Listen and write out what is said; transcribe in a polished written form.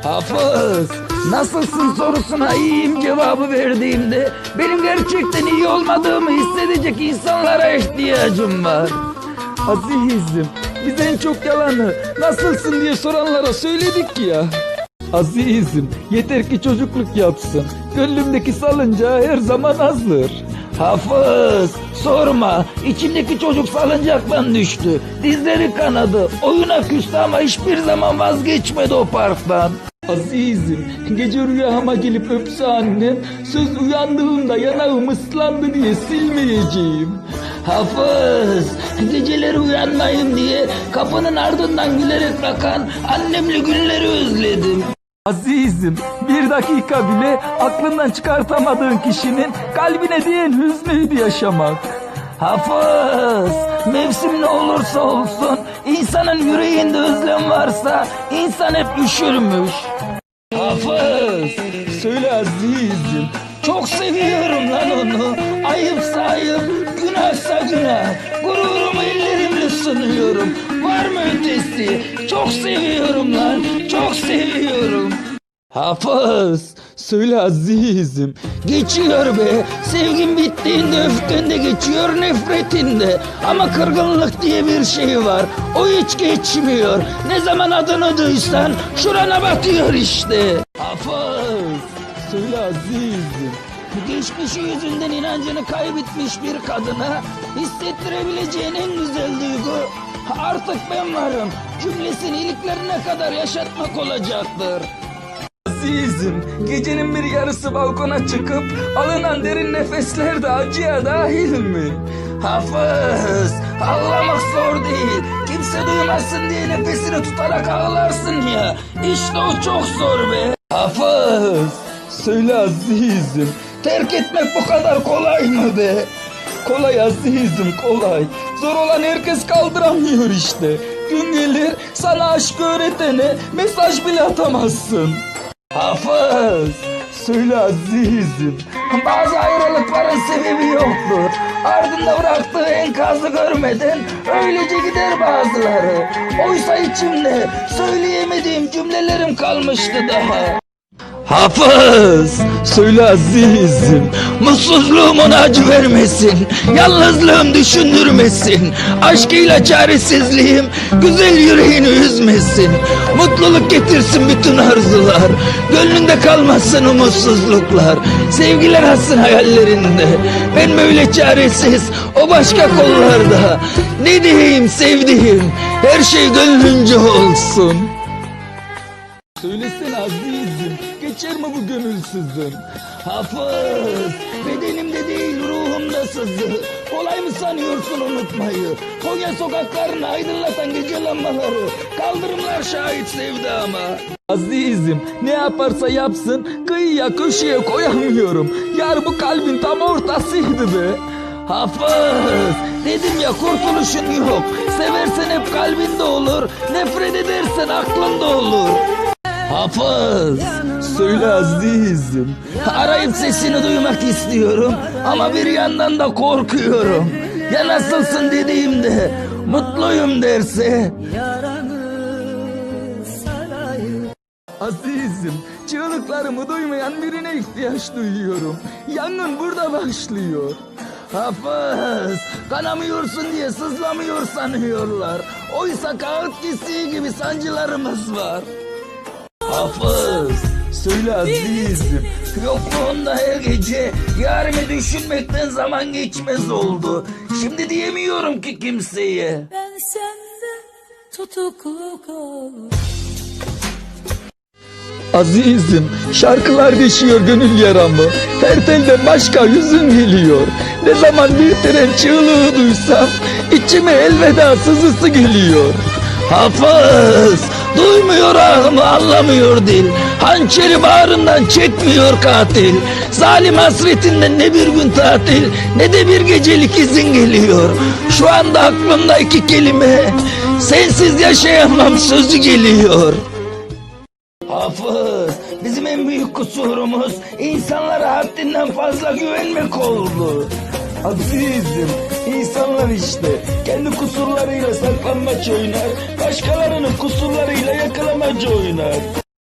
Hafız, nasılsın sorusuna iyiyim cevabı verdiğimde benim gerçekten iyi olmadığımı hissedecek insanlara ihtiyacım var. Azizim, biz en çok yalanı nasılsın diye soranlara söyledik ya. Azizim, yeter ki çocukluk yapsın. Gönlümdeki salıncağı her zaman hazır. Hafız, sorma. İçimdeki çocuk salıncaktan düştü. Dizleri kanadı. Oyuna küstü ama hiçbir zaman vazgeçmedi o parktan. Azizim, gece rüyama gelip öpse annem, söz uyandığımda yanağım ıslandı diye silmeyeceğim. Hafız, geceleri uyanmayın diye kapının ardından gülerek bakan annemli günleri özledim. Azizim, bir dakika bile aklından çıkartamadığın kişinin kalbine değen hüznüydü yaşamak. Hafız, mevsim ne olursa olsun, insanın yüreğinde özlem varsa insan hep üşürmüş. Hafız, söyle azizim, çok seviyorum lan onu. Ayıpsa ayıp, günahsa günah. Gururumu ellerimle sunuyorum. Var mı ötesi? Çok seviyorum lan, çok seviyorum. Hafız, söyle azizim. Geçiyor be, sevgin bittiğinde öfkende geçiyor, nefretinde. Ama kırgınlık diye bir şey var, o hiç geçmiyor. Ne zaman adını duysan şurana batıyor işte. Hafız, söyle azizim. Geçmişi yüzünden inancını kaybetmiş bir kadına hissettirebileceğin en güzel duygu artık ben varım cümlesini iliklerine kadar yaşatmak olacaktır. Azizim, gecenin bir yarısı balkona çıkıp alınan derin nefesler de acıya dahil mi? Hafız, ağlamak zor değil. Kimse duymasın diye nefesini tutarak ağlarsın ya. İşte o çok zor be. Hafız, söyle azizim. Terk etmek bu kadar kolay mı be? Kolay azizim, kolay. Zor olan herkes kaldıramıyor işte. Gün gelir sana aşk öğretene mesaj bile atamazsın. Hafız, söyle azizim. Bazı ayrılıkların sebebi yoktur. Ardında bıraktığı enkazı görmeden öylece gider bazıları. Oysa içimde söyleyemediğim cümlelerim kalmıştı daha. Hafız, söyle azizim. Mutsuzluğum ona acı vermesin, yalnızlığım düşündürmesin, aşkıyla çaresizliğim güzel yüreğini üzmesin. Mutluluk getirsin bütün arzular, gönlünde kalmasın umutsuzluklar. Sevgiler atsın hayallerinde, ben böyle çaresiz, o başka kollarda. Ne diyeyim sevdiğim, her şey gönlünce olsun. Söylesene azizim, geçer mi bu gönülsüzlüğün? Hafız, bedenimde değil ruhumda sızı. Kolay mı sanıyorsun unutmayı? Konya sokaklarını aydınlatan gece lambaları, kaldırımlar şahit sevdama. Azizim, ne yaparsa yapsın kıyıya köşeye koyamıyorum. Yar bu kalbin tam ortasıydı be. Hafız, dedim ya kurtuluşun yok. Seversen hep kalbinde olur, nefret edersen aklında olur. Hafız, söyle azizim. Arayıp sesini duymak istiyorum ama bir yandan da korkuyorum. Ya nasılsın dediğimde mutluyum derse? Azizim, çığlıklarımı duymayan birine ihtiyaç duyuyorum. Yangın burada başlıyor. Hafız, kanamıyorsun diye sızlamıyor sanıyorlar. Oysa kağıt kesiği gibi sancılarımız var. Hafız, söyle azizim. Yokluğunda her gece yarımı düşünmekten zaman geçmez oldu. Şimdi diyemiyorum ki kimseye. Ben sende tutuklu kaldım. Azizim, şarkılar deşiyor gönül yaramı. Her telden başka yüzün geliyor. Ne zaman bir tren çığlığı duysam içime elveda sızısı geliyor. Hafız, duymuyor ahımı anlamıyor dil. Hançeri bağrından çekmiyor katil. Zalim hasretinden ne bir gün tatil ne de bir gecelik izin geliyor. Şu anda aklımda iki kelime, sensiz yaşayamam sözü geliyor. Hafız, bizim en büyük kusurumuz insanlara haddinden fazla güvenmek oldu. Azizim, insanlar işte kendi kusurlarıyla saklanmaç oynar, başkalarının kusurlarıyla yakalamaca oynar.